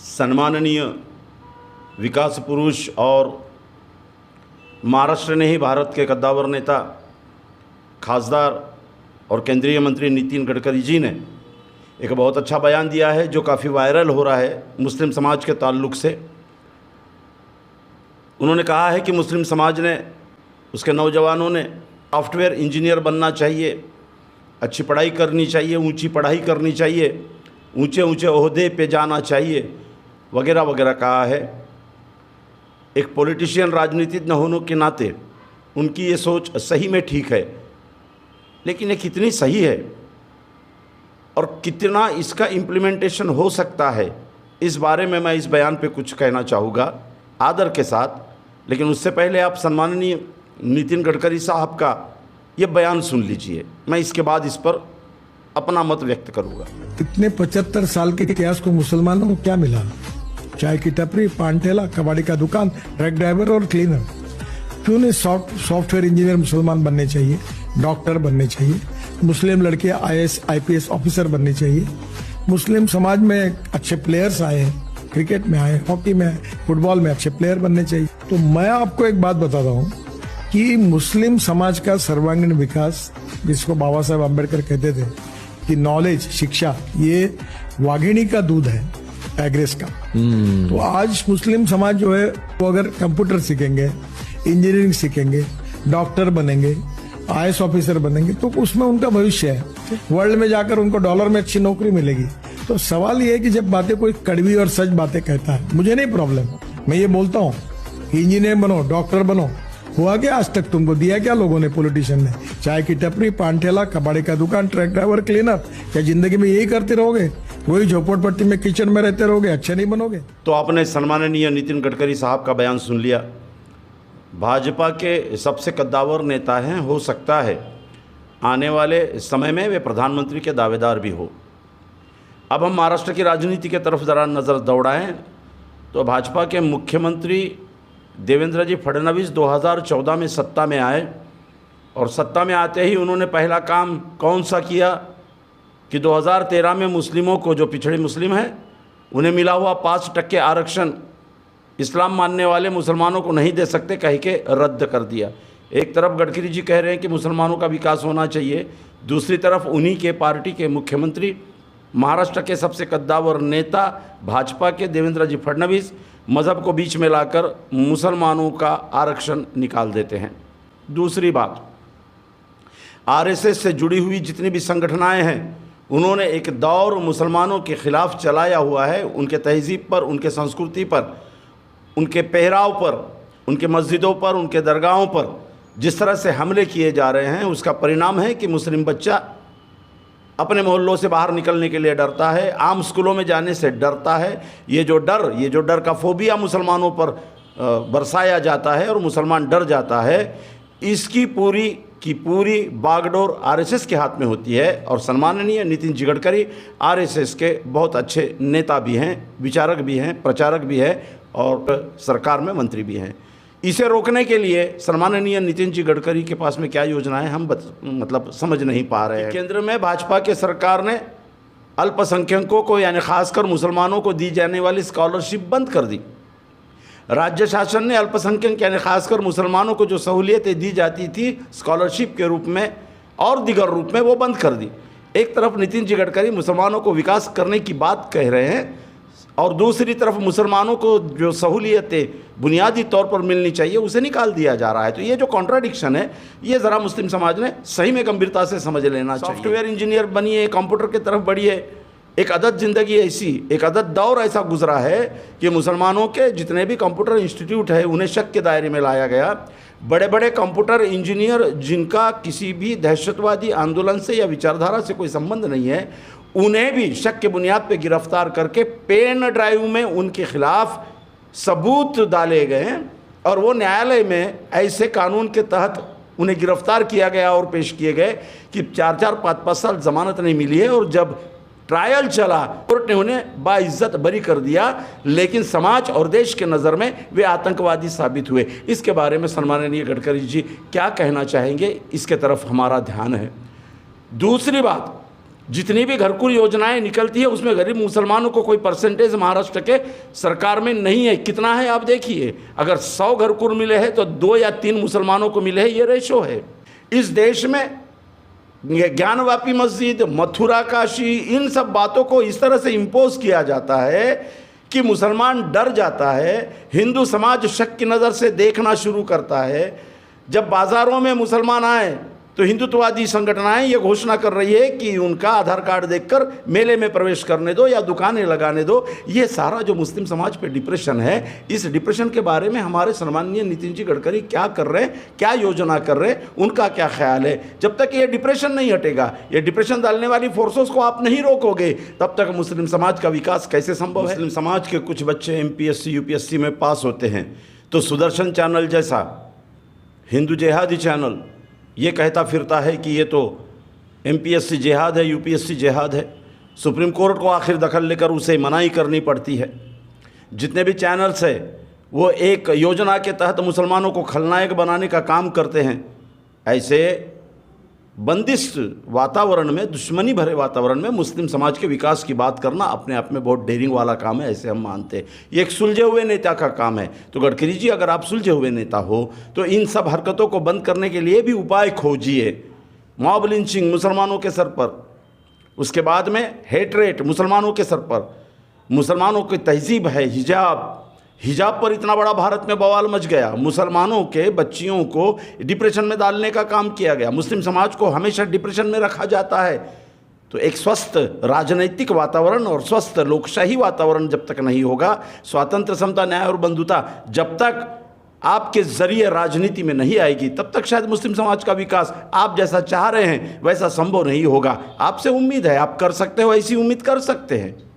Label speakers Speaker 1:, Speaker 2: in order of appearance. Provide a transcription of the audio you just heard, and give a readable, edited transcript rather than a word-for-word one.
Speaker 1: सम्माननीय विकास पुरुष और महाराष्ट्र ने ही भारत के कद्दावर नेता खासदार और केंद्रीय मंत्री नितिन गडकरी जी ने एक बहुत अच्छा बयान दिया है जो काफ़ी वायरल हो रहा है मुस्लिम समाज के ताल्लुक़ से। उन्होंने कहा है कि मुस्लिम समाज ने, उसके नौजवानों ने सॉफ्टवेयर इंजीनियर बनना चाहिए, अच्छी पढ़ाई करनी चाहिए, ऊंची पढ़ाई करनी चाहिए, ऊंचे ऊंचे ओहदे पे जाना चाहिए वगैरह वगैरह कहा है। एक पॉलिटिशियन, राजनीतिज्ञ न होने के नाते उनकी ये सोच सही में ठीक है, लेकिन ये कितनी सही है और कितना इसका इम्प्लीमेंटेशन हो सकता है, इस बारे में मैं इस बयान पे कुछ कहना चाहूँगा आदर के साथ। लेकिन उससे पहले आप सम्माननीय नितिन गडकरी साहब का ये बयान सुन लीजिए, मैं इसके बाद इस पर अपना मत व्यक्त करूँगा।
Speaker 2: इतने 75 साल के इतिहास को मुसलमानों को क्या मिला? चाय की टपरी, पान ठेला, कबाड़ी का दुकान, ट्रक ड्राइवर और क्लीनर। क्यों नहीं सॉफ्टवेयर इंजीनियर मुसलमान बनने चाहिए, डॉक्टर बनने चाहिए, मुस्लिम लड़कियां IAS IPS ऑफिसर बननी चाहिए। मुस्लिम समाज में अच्छे प्लेयर्स आए हैं, क्रिकेट में आए, हॉकी में आए, फुटबॉल में अच्छे प्लेयर बनने चाहिए। तो मैं आपको एक बात बताता हूँ कि मुस्लिम समाज का सर्वांगीण विकास, जिसको बाबा साहेब अम्बेडकर कहते थे कि नॉलेज, शिक्षा, ये वाघिणी का दूध है, एग्रेस का। तो आज मुस्लिम समाज जो है वो अगर कंप्यूटर सीखेंगे, इंजीनियरिंग सीखेंगे, डॉक्टर बनेंगे, IAS ऑफिसर बनेंगे, तो उसमें उनका भविष्य है। वर्ल्ड में जाकर उनको डॉलर में अच्छी नौकरी मिलेगी। तो सवाल ये है कि जब बातें कोई कड़वी और सच बातें कहता है, मुझे नहीं प्रॉब्लम, मैं ये बोलता हूँ इंजीनियर बनो, डॉक्टर बनो। हुआ क्या आज तक? तुमको दिया क्या लोगों ने, पॉलिटिशियन ने? चाय की टपरी, पान ठेला, कबाड़ी का दुकान, ट्रक ड्राइवर, क्लीनर। क्या जिंदगी में यही करते रहोगे? वही झोपड़पट्टी में किचन में रहते रहोगे, अच्छे नहीं बनोगे।
Speaker 1: तो आपने सम्माननीय नितिन गडकरी साहब का बयान सुन लिया। भाजपा के सबसे कद्दावर नेता हैं, हो सकता है आने वाले समय में वे प्रधानमंत्री के दावेदार भी हो। अब हम महाराष्ट्र की राजनीति के तरफ ज़रा नज़र दौड़ाएं तो भाजपा के मुख्यमंत्री देवेंद्र जी फडणवीस 2014 में सत्ता में आए और सत्ता में आते ही उन्होंने पहला काम कौन सा किया कि 2013 में मुस्लिमों को, जो पिछड़े मुस्लिम हैं, उन्हें मिला हुआ 5% आरक्षण इस्लाम मानने वाले मुसलमानों को नहीं दे सकते कह के रद्द कर दिया। एक तरफ गडकरी जी कह रहे हैं कि मुसलमानों का विकास होना चाहिए, दूसरी तरफ उन्हीं के पार्टी के मुख्यमंत्री, महाराष्ट्र के सबसे कद्दावर नेता भाजपा के देवेंद्र जी फडणवीस मज़हब को बीच में लाकर मुसलमानों का आरक्षण निकाल देते हैं। दूसरी बात, RSS से जुड़ी हुई जितनी भी संगठनाएं हैं, उन्होंने एक दौर मुसलमानों के ख़िलाफ़ चलाया हुआ है। उनके तहज़ीब पर, उनके संस्कृति पर, उनके पहराव पर, उनके मस्जिदों पर, उनके दरगाहों पर जिस तरह से हमले किए जा रहे हैं, उसका परिणाम है कि मुस्लिम बच्चा अपने मोहल्लों से बाहर निकलने के लिए डरता है, आम स्कूलों में जाने से डरता है। ये जो डर का फोबिया मुसलमानों पर बरसाया जाता है और मुसलमान डर जाता है, इसकी पूरी की पूरी बागडोर RSS के हाथ में होती है। और सम्माननीय नितिन जी गडकरी RSS के बहुत अच्छे नेता भी हैं, विचारक भी हैं, प्रचारक भी हैं और सरकार में मंत्री भी हैं। इसे रोकने के लिए सम्माननीय नितिन जी गडकरी के पास में क्या योजना है, हम मतलब समझ नहीं पा रहे हैं। केंद्र में भाजपा के सरकार ने अल्पसंख्यकों को, यानी खासकर मुसलमानों को दी जाने वाली स्कॉलरशिप बंद कर दी। राज्य शासन ने अल्पसंख्यक यानी खासकर मुसलमानों को जो सहूलियतें दी जाती थी स्कॉलरशिप के रूप में और दीगर रूप में, वो बंद कर दी। एक तरफ नितिन जी गडकरी मुसलमानों को विकास करने की बात कह रहे हैं और दूसरी तरफ मुसलमानों को जो सहूलियतें बुनियादी तौर पर मिलनी चाहिए उसे निकाल दिया जा रहा है। तो ये जो कॉन्ट्राडिक्शन है, ये ज़रा मुस्लिम समाज ने सही में गंभीरता से समझ लेना चाहिए। सॉफ्टवेयर इंजीनियर बनिए, कंप्यूटर की तरफ बढ़िए। एक अदद ज़िंदगी ऐसी, एक अदद दौर ऐसा गुजरा है कि मुसलमानों के जितने भी कंप्यूटर इंस्टीट्यूट है उन्हें शक के दायरे में लाया गया। बड़े बड़े कंप्यूटर इंजीनियर जिनका किसी भी दहशतवादी आंदोलन से या विचारधारा से कोई संबंध नहीं है, उन्हें भी शक के बुनियाद पर गिरफ्तार करके पेन ड्राइव में उनके खिलाफ सबूत डाले गए और वो न्यायालय में ऐसे कानून के तहत उन्हें गिरफ्तार किया गया और पेश किए गए कि 4-4, 5-5 साल जमानत नहीं मिली है। और जब ट्रायल चला, कोर्ट ने उन्हें बाइज्जत बरी कर दिया, लेकिन समाज और देश के नज़र में वे आतंकवादी साबित हुए। इसके बारे में सम्माननीय गडकरी जी क्या कहना चाहेंगे, इसके तरफ हमारा ध्यान है। दूसरी बात, जितनी भी घरकुल योजनाएं निकलती है उसमें गरीब मुसलमानों को कोई परसेंटेज महाराष्ट्र के सरकार में नहीं है। कितना है आप देखिए, अगर 100 घरकुल मिले हैं तो 2 या 3 मुसलमानों को मिले हैं, ये रेशो है। इस देश में ज्ञानवापी मस्जिद, मथुरा काशी, इन सब बातों को इस तरह से इम्पोज किया जाता है कि मुसलमान डर जाता है, हिंदू समाज शक की नज़र से देखना शुरू करता है। जब बाज़ारों में मुसलमान आए तो हिंदुत्ववादी संगठनाएं ये घोषणा कर रही है कि उनका आधार कार्ड देखकर मेले में प्रवेश करने दो या दुकानें लगाने दो। ये सारा जो मुस्लिम समाज पे डिप्रेशन है, इस डिप्रेशन के बारे में हमारे सम्माननीय नितिन जी गडकरी क्या कर रहे हैं, क्या योजना कर रहे हैं, उनका क्या ख्याल है। जब तक ये डिप्रेशन नहीं हटेगा, ये डिप्रेशन डालने वाली फोर्सेस को आप नहीं रोकोगे, तब तक मुस्लिम समाज का विकास कैसे संभव है। मुस्लिम समाज के कुछ बच्चे MPSC UPSC में पास होते हैं तो सुदर्शन चैनल जैसा हिंदू जिहादी चैनल ये कहता फिरता है कि ये तो MPSC जिहाद है, UPSC जिहाद है। सुप्रीम कोर्ट को आखिर दखल लेकर उसे मनाही करनी पड़ती है। जितने भी चैनल्स है वो एक योजना के तहत मुसलमानों को खलनायक बनाने का काम करते हैं। ऐसे बंदिश वातावरण में, दुश्मनी भरे वातावरण में मुस्लिम समाज के विकास की बात करना अपने आप में बहुत डेयरिंग वाला काम है, ऐसे हम मानते हैं। ये एक सुलझे हुए नेता का काम है। तो गडकरी जी, अगर आप सुलझे हुए नेता हो तो इन सब हरकतों को बंद करने के लिए भी उपाय खोजिए। मॉब लिंचिंग मुसलमानों के सर पर, उसके बाद में हेटरेट मुसलमानों के सर पर, मुसलमानों की तहजीब है हिजाब पर इतना बड़ा भारत में बवाल मच गया। मुसलमानों के बच्चियों को डिप्रेशन में डालने का काम किया गया। मुस्लिम समाज को हमेशा डिप्रेशन में रखा जाता है। तो एक स्वस्थ राजनीतिक वातावरण और स्वस्थ लोकशाही वातावरण जब तक नहीं होगा, स्वातंत्र, समता, न्याय और बंधुता जब तक आपके जरिए राजनीति में नहीं आएगी, तब तक शायद मुस्लिम समाज का विकास आप जैसा चाह रहे हैं वैसा संभव नहीं होगा। आपसे उम्मीद है, आप कर सकते हो, ऐसी उम्मीद कर सकते हैं।